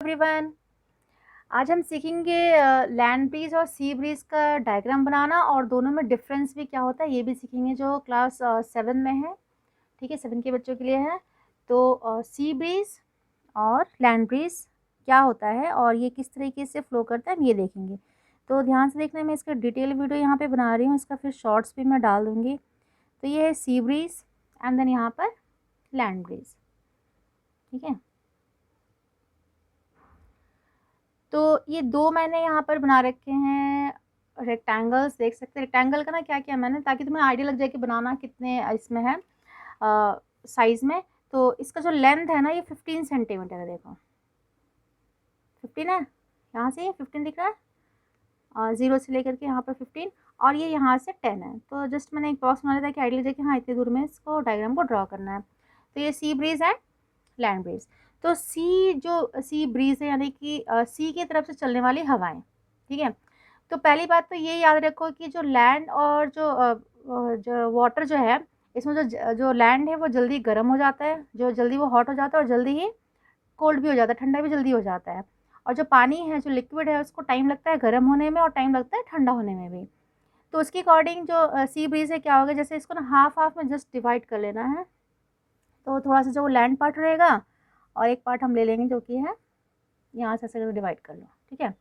Everyone. आज हम सीखेंगे लैंड ब्रीज और सी ब्रीज का डायग्राम बनाना और दोनों में डिफरेंस भी क्या होता है ये भी सीखेंगे, जो क्लास 7 में है। ठीक है, 7 के बच्चों के लिए है। तो सी ब्रीज और लैंड ब्रीज क्या होता है और ये किस तरीके से फ्लो करता है हम ये देखेंगे। तो ध्यान से देखना, मैं इसका डिटेल वीडियो यहाँ पे बना रही हूँ, इसका फिर शॉर्ट्स भी मैं डाल दूँगी। तो ये है सी ब्रीज एंड देन यहाँ पर लैंड ब्रीज। ठीक है, तो ये दो मैंने यहाँ पर बना रखे हैं रेक्टेंगल्स। देख सकते हैं रेक्टेंगल का ना क्या किया मैंने, ताकि तुम्हें आइडिया लग जाए कि बनाना कितने इसमें है साइज में। तो इसका जो लेंथ है ना ये 15 सेंटीमीटर है। देखो 15 है, यहाँ से ये 15 दिख रहा है, 0 से लेकर के यहाँ पर 15, और ये यहाँ से 10 है। तो जस्ट मैंने एक बॉक्स बनाया था कि आइडिया लग जाए कि हाँ इतनी दूर में इसको डायग्राम को ड्रॉ करना है। तो ये सी ब्रीज है, लैंड ब्रीज। तो सी ब्रीज है यानी कि सी की तरफ से चलने वाली हवाएं। ठीक है, तो पहली बात तो ये याद रखो कि जो लैंड और जो वाटर जो है, इसमें जो लैंड है वो जल्दी गर्म हो जाता है, जो जल्दी वो हॉट हो जाता है, और जल्दी ही कोल्ड भी हो जाता है, ठंडा भी जल्दी हो जाता है। और जो पानी है, जो लिक्विड है, उसको टाइम लगता है गर्म होने में और टाइम लगता है ठंडा होने में भी। तो उसके अकॉर्डिंग जो सी ब्रीज है क्या होगा, जैसे इसको ना हाफ हाफ में जस्ट डिवाइड कर लेना है। तो थोड़ा सा जो लैंड पार्ट रहेगा और एक पार्ट हम ले लेंगे जो कि है यहाँ से ऐसे डिवाइड कर लो। ठीक है,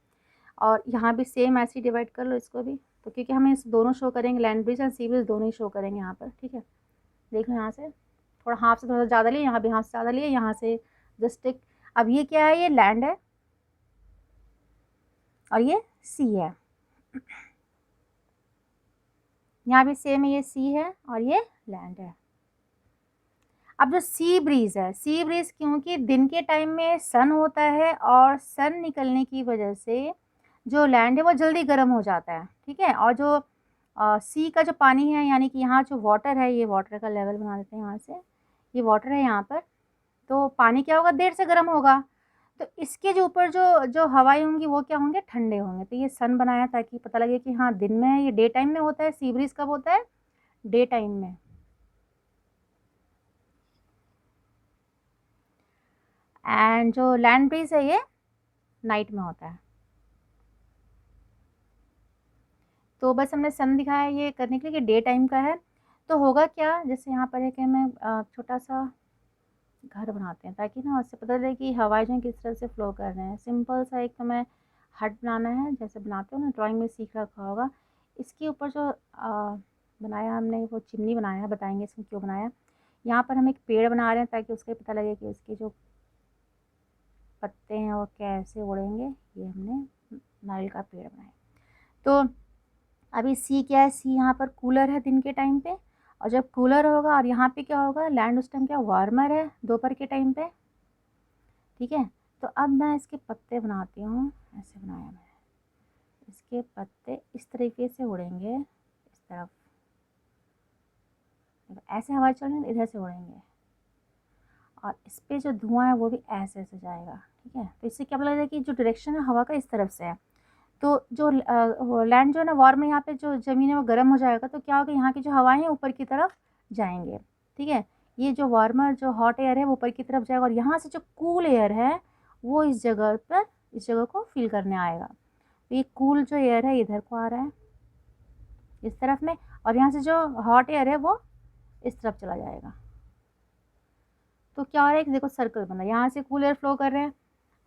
और यहाँ भी सेम ऐसे ही डिवाइड कर लो इसको भी। तो क्योंकि हमें इस दोनों शो करेंगे, land bridge and sea bridge दोनों ही शो करेंगे यहाँ पर। ठीक है, देख लो यहाँ से थोड़ा हाफ से थोड़ा सा ज़्यादा लिए, यहाँ भी हाफ से ज़्यादा लिए, यहाँ से जस्ट एक। अब ये क्या है, ये लैंड है और ये सी है। यहाँ भी सेम है, ये सी है और ये लैंड है। अब जो सी ब्रीज है, सी ब्रीज क्योंकि दिन के टाइम में सन होता है और सन निकलने की वजह से जो लैंड है वो जल्दी गर्म हो जाता है। ठीक है, और जो सी का जो पानी है यानी कि यहाँ जो वाटर है, ये वाटर का लेवल बना देते हैं यहाँ से, ये वाटर है यहाँ पर। तो पानी क्या होगा, देर से गर्म होगा। तो इसके जो ऊपर जो जो हवाएं होंगी वो क्या होंगे, ठंडे होंगे। तो ये सन बनाया ताकि पता लगे कि हाँ दिन में है, ये डे टाइम में होता है। सी ब्रीज कब होता है, डे टाइम में। एंड जो लैंड ब्रीज है ये नाइट में होता है। तो बस हमने सन दिखाया ये करने के लिए कि डे टाइम का है। तो होगा क्या, जैसे यहाँ पर है कि हमें छोटा सा घर बनाते हैं ताकि ना उससे पता चले कि हवाएं जो किस तरह से फ्लो कर रहे हैं। सिंपल सा एक हमें हट बनाना है, जैसे बनाते हो ना, ड्राइंग में सीख रखा होगा। इसके ऊपर जो बनाया हमने वो चिमनी बनाया है, बताएंगे इसमें क्यों बनाया। यहाँ पर हम एक पेड़ बना रहे हैं ताकि उसके पता लगे कि उसके जो पत्ते हैं वो कैसे उड़ेंगे। ये हमने नारियल का पेड़ बनाया। तो अभी सी क्या है, सी यहाँ पर कूलर है दिन के टाइम पे, और जब कूलर होगा और यहाँ पे क्या होगा, लैंड उस टाइम क्या वार्मर है दोपहर के टाइम पे। ठीक है, तो अब मैं इसके पत्ते बनाती हूँ। ऐसे बनाया मैंने, इसके पत्ते इस तरीके से उड़ेंगे इस तरफ। ऐसे हवा चल रही है, इधर से उड़ेंगे, और इस पर जो धुआं है वो भी ऐसे ऐसे जाएगा। ठीक है, तो इससे क्या पता लगेगा कि जो डायरेक्शन है हवा का इस तरफ से है। तो जो लैंड जो है ना वार्म में, यहाँ पे जो ज़मीन है वो गर्म हो जाएगा। तो क्या होगा, यहाँ की जो हवाएं हैं ऊपर की तरफ जाएंगे। ठीक है, ये जो वार्मर जो हॉट एयर है वो ऊपर की तरफ जाएगा, और यहाँ से जो कूल एयर है वो इस जगह पर, इस जगह को फील करने आएगा। तो ये कूल जो एयर है इधर को आ रहा है इस तरफ में, और यहाँ से जो हॉट एयर है वो इस तरफ चला जाएगा। तो क्या हो रहा है कि देखो सर्कल बना, यहाँ से कूल एयर फ्लो कर रहे हैं,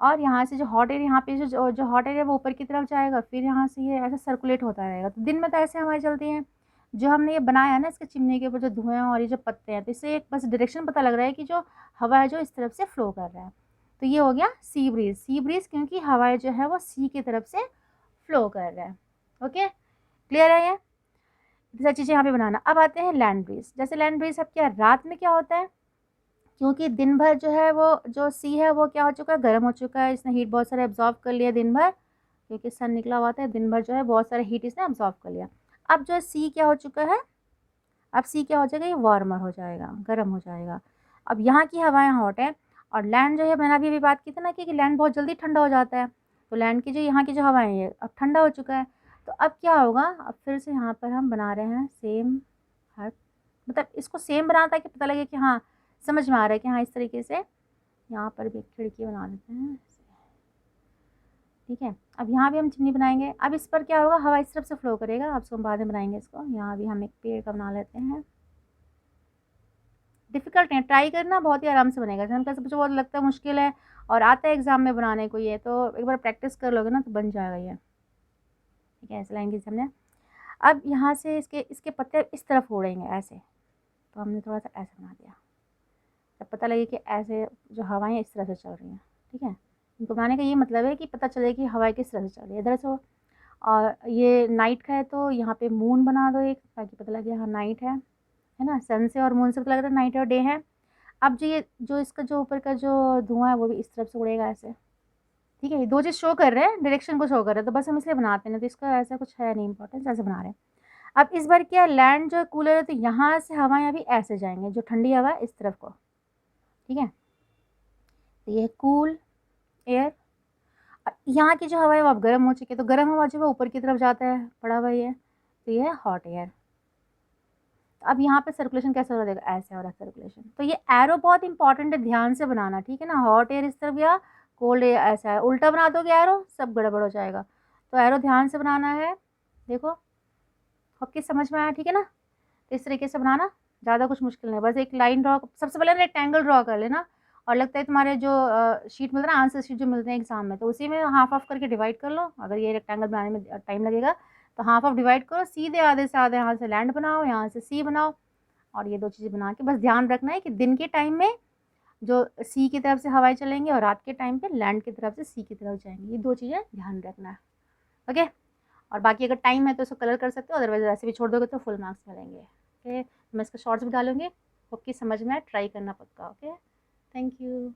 और यहाँ से जो हॉट एयर, यहाँ पे जो हॉट एयर है वो ऊपर की तरफ जाएगा, फिर यहाँ से ये ऐसे सर्कुलेट होता रहेगा। तो दिन में तो ऐसे हवाएं चलती हैं। जो हमने ये बनाया है ना इसके चिमनी के ऊपर जो धुएं और ये जो पत्ते हैं, तो इससे एक बस डायरेक्शन पता लग रहा है कि जो हवा है जो इस तरफ से फ्लो कर रहा है। तो ये हो गया सी ब्रीज। सी ब्रीज क्योंकि हवाएं जो है वो सी की तरफ से फ्लो कर रहा है। ओके, क्लियर है ये सारी चीज़ें यहाँ पे बनाना। अब आते हैं लैंड ब्रीज। जैसे लैंड ब्रीज अब क्या, रात में क्या होता है, क्योंकि दिन भर जो है वो जो सी है वो क्या हो चुका है, गर्म हो चुका है। इसने हीट बहुत सारे एब्जॉर्व कर लिया दिन भर, क्योंकि सन निकला हुआ था दिन भर, जो है बहुत सारे हीट इसने एब्जॉर्व कर लिया। अब जो सी क्या हो चुका है, अब सी क्या हो जाएगा, ये वार्मर हो जाएगा, गर्म हो जाएगा। अब यहाँ की हवाएं हॉट है, और लैंड जो है, मैंने अभी बात की थी ना कि लैंड बहुत जल्दी ठंडा हो जाता है। तो लैंड की जो यहाँ की जो हवाएं हैं अब ठंडा हो चुका है। तो अब क्या होगा, अब फिर से यहाँ पर हम बना रहे हैं सेम हट, मतलब इसको सेम बनाना ताकि पता लगे कि हाँ समझ में आ रहा है कि हाँ इस तरीके से। यहाँ पर भी एक खिड़की बना देते हैं, ठीक है। अब यहाँ भी हम चिमनी बनाएंगे। अब इस पर क्या होगा, हवा इस तरफ से फ्लो करेगा। अब इसको हम बाद में बनाएंगे इसको। यहाँ भी हम एक पेड़ का बना लेते हैं। डिफ़िकल्ट नहीं है, ट्राई करना, बहुत ही आराम से बनेगा। हम कैसे बच्चों बहुत लगता है मुश्किल है और आता है एग्ज़ाम में बनाने को ये, तो एक बार प्रैक्टिस कर लोगे ना तो बन जाएगा ये। ठीक है, ऐसे लाइन खींची हमने। अब यहाँ से इसके इसके पत्ते इस तरफ उड़ेंगे ऐसे, तो हमने थोड़ा-सा ऐसे बना दिया। तब पता लगे कि ऐसे जो हवाएँ इस तरह से चल रही हैं, ठीक है? इनको बनाने का ये मतलब है कि पता चले कि हवाएँ किस तरह से चल रही है, इधर से। और ये नाइट का है तो यहाँ पे मून बना दो एक, ताकि पता लगे हाँ नाइट है ना? सन से और मून से पता लग रहा है नाइट और डे है। अब जो इसका जो ऊपर का जो धुआँ है वो भी इस तरफ से उड़ेगा ऐसे, ठीक है? ये 2 चीज़ शो कर रहे हैं, डायरेक्शन को शो कर रहे हैं, तो बस हम इसलिए बनाते हैं, नहीं तो इसका ऐसा कुछ है नहीं इम्पोर्टेंस, ऐसे बना रहे हैं। अब इस बार क्या लैंड जो कूलर है तो यहाँ से हवाएँ अभी ऐसे जाएँगे, जो ठंडी हवा है इस तरफ को, ठीक है? तो ये है कूल एयर। यहाँ की जो हवा है वो अब गर्म हो चुकी है, तो गर्म हवा जो है ऊपर की तरफ जाता है, पड़ा हुआ ये, तो ये है हॉट एयर। अब यहाँ पे सर्कुलेशन कैसे हो रहा है, देखो ऐसे हो रहा है सर्कुलेशन। तो ये एरो बहुत इंपॉर्टेंट है, ध्यान से बनाना, ठीक है ना? हॉट एयर इस तरफ या कोल्ड एयर ऐसा है, उल्टा बना दोगे एरो सब गड़बड़ हो जाएगा। तो एरो ध्यान से बनाना है, देखो आपकी समझ में आया, ठीक है ना? तो इस तरीके से बनाना, ज़्यादा कुछ मुश्किल नहीं है, बस एक लाइन ड्रॉ, सबसे पहले रेक्टेंगल ड्रॉ कर लेना। और लगता है तुम्हारे जो शीट मिलता है ना, आंसर शीट जो मिलते हैं एग्जाम में, तो उसी में हाफ ऑफ करके डिवाइड कर लो। अगर ये रेक्टेंगल बनाने में टाइम लगेगा तो हाफ ऑफ डिवाइड करो, सीधे आधे से आधे यहाँ से लैंड बनाओ, यहाँ से सी बनाओ। और ये 2 चीज़ें बना के बस ध्यान रखना है कि दिन के टाइम में जो सी की तरफ से हवाएँ चलेंगी और रात के टाइम पे लैंड की तरफ से सी की तरफ जाएँगी। ये 2 चीज़ें ध्यान रखना है, ओके? और बाकी अगर टाइम है तो इसको कलर कर सकते हो, अदरवाइज़ वैसे भी छोड़ दोगे तो फुल मार्क्स मिलेंगे, ओके? मैं इसका शॉर्ट्स भी डालूँगी, होप कि समझ में आए, ट्राई करना पक्का, ओके? Thank you.